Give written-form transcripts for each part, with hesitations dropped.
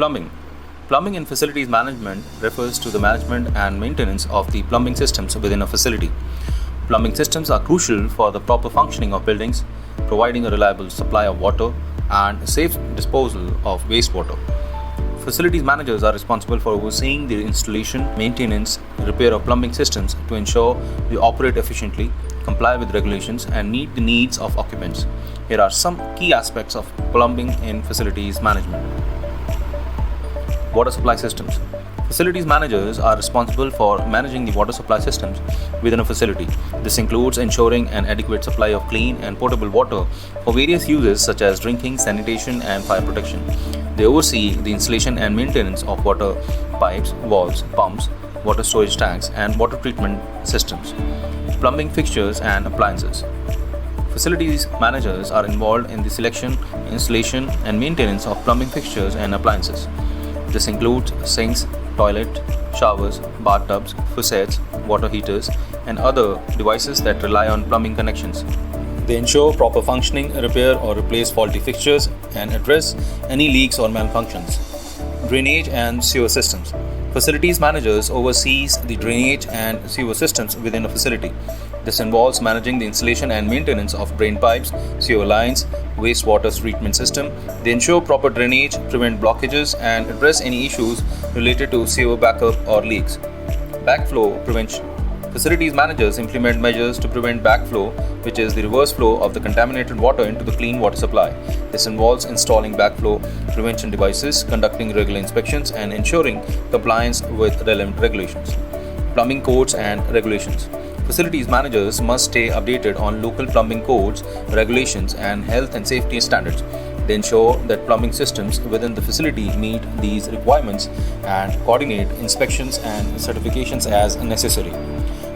Plumbing. Plumbing in facilities management refers to the management and maintenance of the plumbing systems within a facility. Plumbing systems are crucial for the proper functioning of buildings, providing a reliable supply of water and safe disposal of wastewater. Facilities managers are responsible for overseeing the installation, maintenance, repair of plumbing systems to ensure they operate efficiently, comply with regulations, and meet the needs of occupants. Here are some key aspects of plumbing in facilities management. Water supply systems. Facilities managers are responsible for managing the water supply systems within a facility. This includes ensuring an adequate supply of clean and potable water for various uses such as drinking, sanitation, and fire protection. They oversee the installation and maintenance of water pipes, valves, pumps, water storage tanks, and water treatment systems. Plumbing fixtures and appliances. Facilities managers are involved in the selection, installation, and maintenance of plumbing fixtures and appliances. This includes sinks, toilet, showers, bathtubs, faucets, water heaters, and other devices that rely on plumbing connections. They ensure proper functioning, repair or replace faulty fixtures, and address any leaks or malfunctions. Drainage and sewer systems. Facilities managers oversees the drainage and sewer systems within a facility. This involves managing the installation and maintenance of drain pipes, sewer lines, wastewater treatment system. They ensure proper drainage, prevent blockages, and address any issues related to sewer backup or leaks. Backflow prevention. Facilities managers implement measures to prevent backflow, which is the reverse flow of the contaminated water into the clean water supply. This involves installing backflow prevention devices, conducting regular inspections, and ensuring compliance with relevant regulations. Plumbing codes and regulations. Facilities managers must stay updated on local plumbing codes, regulations, and health and safety standards. They ensure that plumbing systems within the facility meet these requirements and coordinate inspections and certifications as necessary.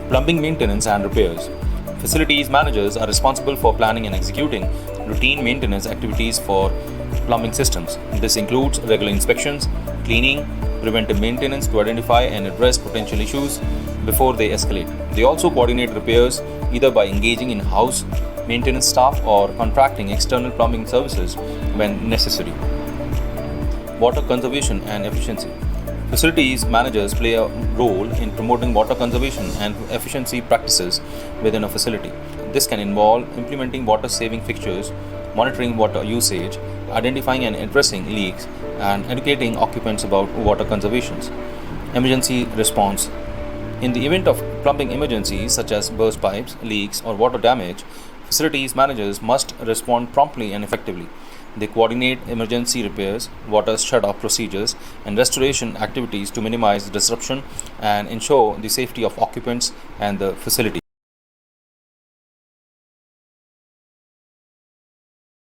Plumbing maintenance and repairs. Facilities managers are responsible for planning and executing routine maintenance activities for plumbing systems. This includes regular inspections, cleaning, preventive maintenance to identify and address potential issues before they escalate. They also coordinate repairs either by engaging in-house maintenance staff or contracting external plumbing services when necessary. Water conservation and efficiency. Facilities managers play a role in promoting water conservation and efficiency practices within a facility. This can involve implementing water-saving fixtures, monitoring water usage, identifying and addressing leaks, and educating occupants about water conservation. Emergency response. In the event of plumbing emergencies such as burst pipes, leaks, or water damage, facilities managers must respond promptly and effectively. They coordinate emergency repairs, water shut-off procedures, and restoration activities to minimize disruption and ensure the safety of occupants and the facility.